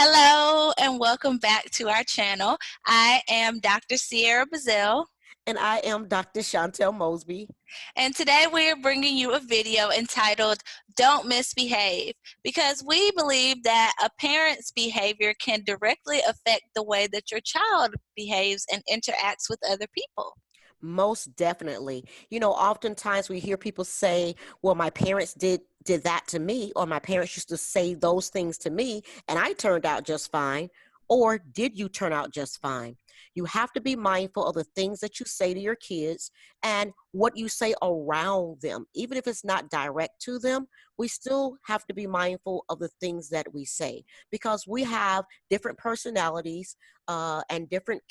Hello and welcome back to our channel. I am Dr. Sierra Bazell, And I am Dr. Chantel Mosby. and today we are bringing you a video entitled Don't Misbehave, because we believe that a parent's behavior can directly affect the way that your child behaves and interacts with other people. Most definitely. Oftentimes we hear people say, well, my parents did that to me, or my parents used to say those things to me, and I turned out just fine. Or did you turn out just fine? You have to be mindful of the things that you say to your kids and what you say around them. Even if it's not direct to them, we still have to be mindful of the things that we say because we have different personalities and different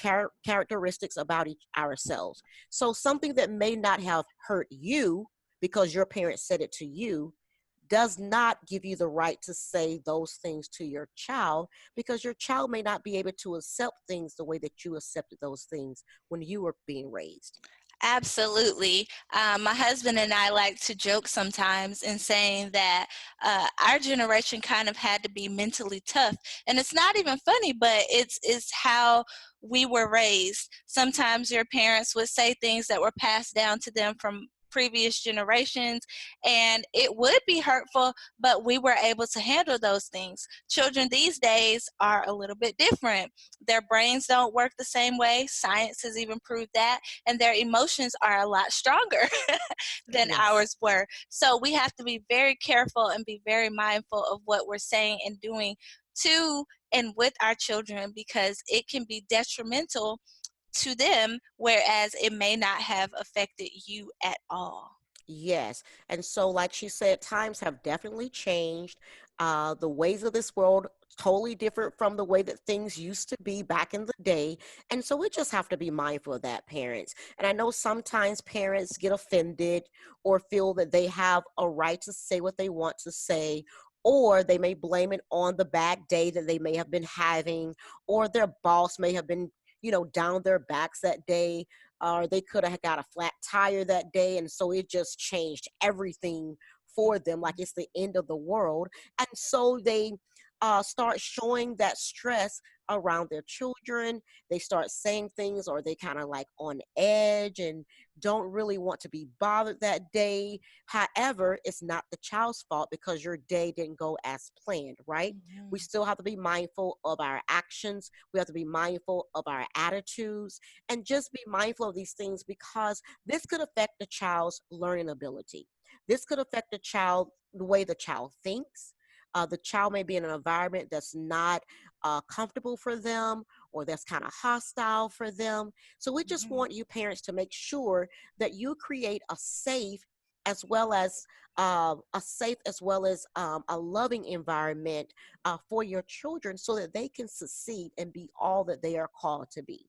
characteristics about ourselves. So something that may not have hurt you because your parents said it to you does not give you the right to say those things to your child because your child may not be able to accept things the way that you accepted those things when you were being raised. Absolutely. My husband and I like to joke sometimes in saying that our generation kind of had to be mentally tough. And it's not even funny, but it's how we were raised. Sometimes your parents would say things that were passed down to them from previous generations, and it would be hurtful, but we were able to handle those things. Children these days are a little bit different. Their brains don't work the same way. Science has even proved that, and their emotions are a lot stronger than Yes. ours were. So we have to be very careful and be very mindful of what we're saying and doing to and with our children, because it can be detrimental to them, whereas it may not have affected you at all. Yes. And so, like she said, times have definitely changed. The ways of this world totally different from the way that things used to be back in the day. And so we just have to be mindful of that, parents. And I know sometimes parents get offended or feel that they have a right to say what they want to say. Or they may blame it on the bad day that they may have been having, or their boss may have been, down their backs that day, or they could have got a flat tire that day, and so it just changed everything for them, like it's the end of the world. And so they start showing that stress around their children. They start saying things, or they kind of like on edge and don't really want to be bothered that day. However, it's not the child's fault because your day didn't go as planned, right? We Mhm. still have to be mindful of our actions. We have to be mindful of our attitudes and just be mindful of these things because this could affect the child's learning ability. This could affect the way the child thinks. The child may be in an environment that's not comfortable for them or that's kind of hostile for them. So we just Mhm. want you parents to make sure that you create as well as a safe as well as a loving environment for your children so that they can succeed and be all that they are called to be.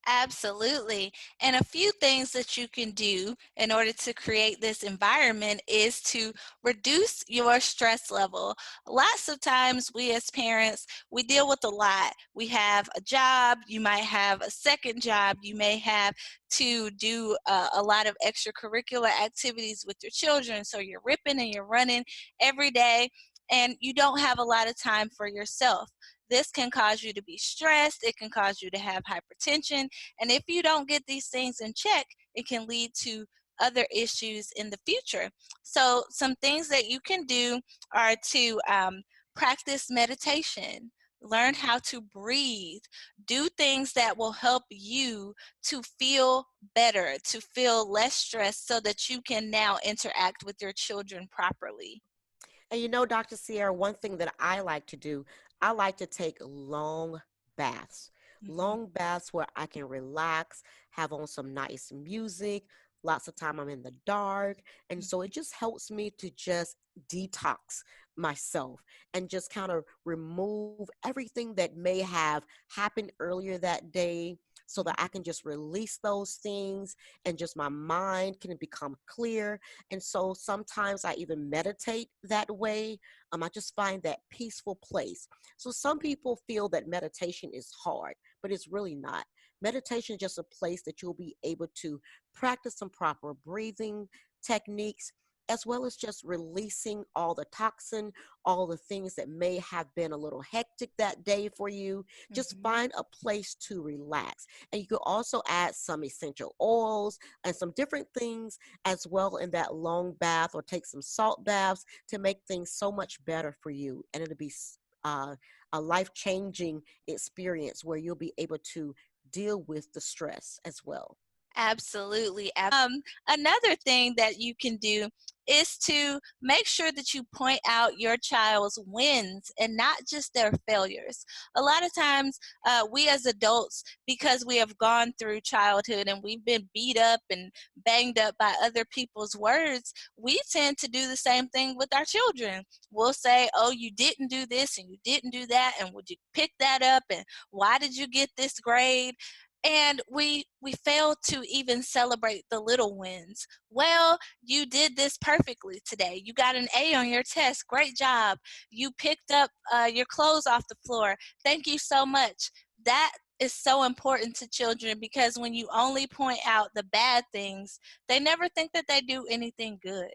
Absolutely. And a few things that you can do in order to create this environment is to reduce your stress level. Lots of times we as parents, we deal with a lot. We have a job, you might have a second job, you may have to do a lot of extracurricular activities with your children. So you're ripping and you're running every day, and you don't have a lot of time for yourself. This can cause you to be stressed. It can cause you to have hypertension. And if you don't get these things in check, it can lead to other issues in the future. So some things that you can do are to practice meditation, learn how to breathe, do things that will help you to feel better, to feel less stressed, so that you can now interact with your children properly. And Dr. Sierra, one thing that I like to do, I like to take long baths. Mhm. Long baths where I can relax, have on some nice music. Lots of time I'm in the dark. And so it just helps me to just detox myself and just kind of remove everything that may have happened earlier that day so that I can just release those things and just my mind can become clear. And so sometimes I even meditate that way. I just find that peaceful place. So some people feel that meditation is hard, but it's really not. Meditation is just a place that you'll be able to practice some proper breathing techniques as well as just releasing all the toxin, all the things that may have been a little hectic that day for you. Just Mhm. find a place to relax. And you could also add some essential oils and some different things as well in that long bath, or take some salt baths to make things so much better for you. And it'll be uh, a life changing experience where you'll be able to deal with the stress as well. Absolutely. Another thing that you can do is to make sure that you point out your child's wins and not just their failures. A lot of times, we as adults, because we have gone through childhood and we've been beat up and banged up by other people's words, we tend to do the same thing with our children. We'll say, oh, you didn't do this and you didn't do that, and would you pick that up? And why did you get this grade? And we fail to even celebrate the little wins. Well, you did this perfectly today. You got an A on your test. Great job. You picked up your clothes off the floor. Thank you so much. That is so important to children, because when you only point out the bad things, they never think that they do anything good.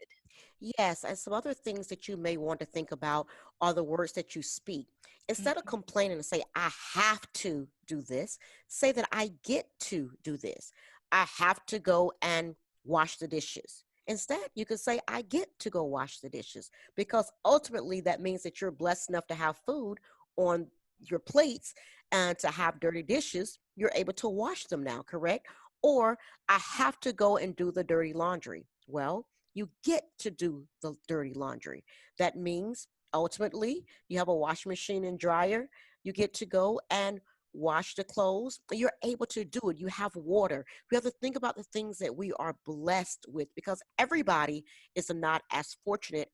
Yes, and some other things that you may want to think about are the words that you speak. Instead of Mhm. complaining and say, I have to do this, say that I get to do this. I have to go and wash the dishes. Instead, you could say, I get to go wash the dishes, because ultimately that means that you're blessed enough to have food on your plates, and to have dirty dishes, you're able to wash them now, correct? Or I have to go and do the dirty laundry. Well, you get to do the dirty laundry. That means ultimately you have a washing machine and dryer. You get to go and wash the clothes. You're able to do it. You have water. We have to think about the things that we are blessed with, because everybody is not as fortunate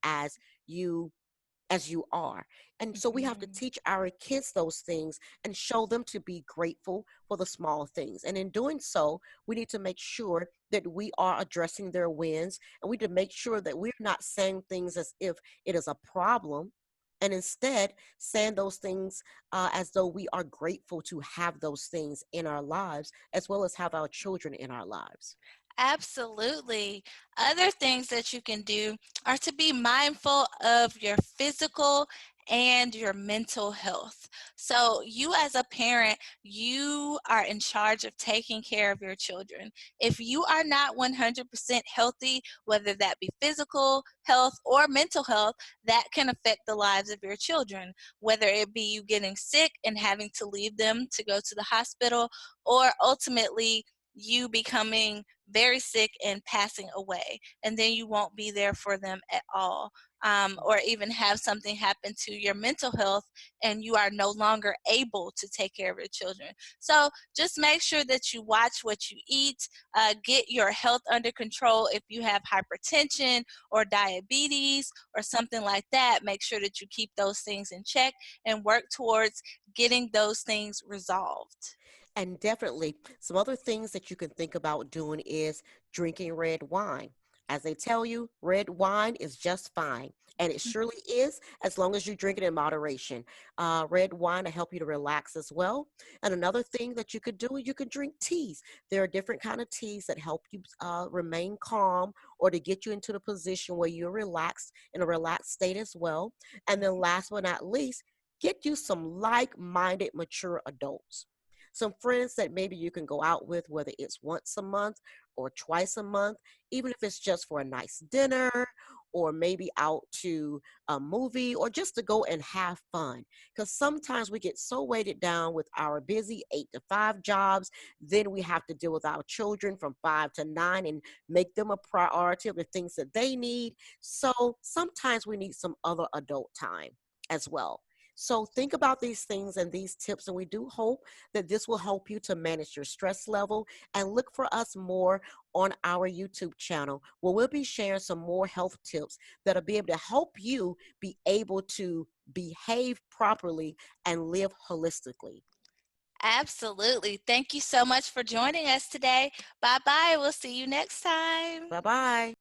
you as you are. And so we have to Mhm. teach our kids those things and show them to be grateful for the small things. And in doing so, we need to make sure that we are addressing their wins, and we need to make sure that we're not saying things as if it is a problem. And instead, saying those things as though we are grateful to have those things in our lives, as well as have our children in our lives. Absolutely. Other things that you can do are to be mindful of your physical and your mental health. So, you as a parent, you are in charge of taking care of your children. If you are not 100% healthy, whether that be physical health or mental health, that can affect the lives of your children, whether it be you getting sick and having to leave them to go to the hospital, or ultimately you becoming very sick and passing away, and then you won't be there for them at all. Or even have something happen to your mental health and you are no longer able to take care of your children. So just make sure that you watch what you eat, get your health under control. If you have hypertension or diabetes or something like that, make sure that you keep those things in check and work towards getting those things resolved. And definitely, some other things that you can think about doing is drinking red wine. As they tell you, red wine is just fine. And it surely is, as long as you drink it in moderation. Red wine to help you to relax as well. And another thing that you could do is you can drink teas. There are different kind of teas that help you remain calm, or to get you into the position where you're relaxed, in a relaxed state as well. And then last but not least, get you some like-minded mature adults, some friends that maybe you can go out with, whether it's once a month or twice a month, even if it's just for a nice dinner, or maybe out to a movie, or just to go and have fun. Because sometimes we get so weighted down with our busy 8 to 5 jobs, then we have to deal with our children from 5 to 9 and make them a priority of the things that they need. So sometimes we need some other adult time as well. So think about these things and these tips, and we do hope that this will help you to manage your stress level. And look for us more on our YouTube channel, where we'll be sharing some more health tips that'll be able to help you be able to behave properly and live holistically. Absolutely. Thank you so much for joining us today. Bye bye. We'll see you next time. Bye bye.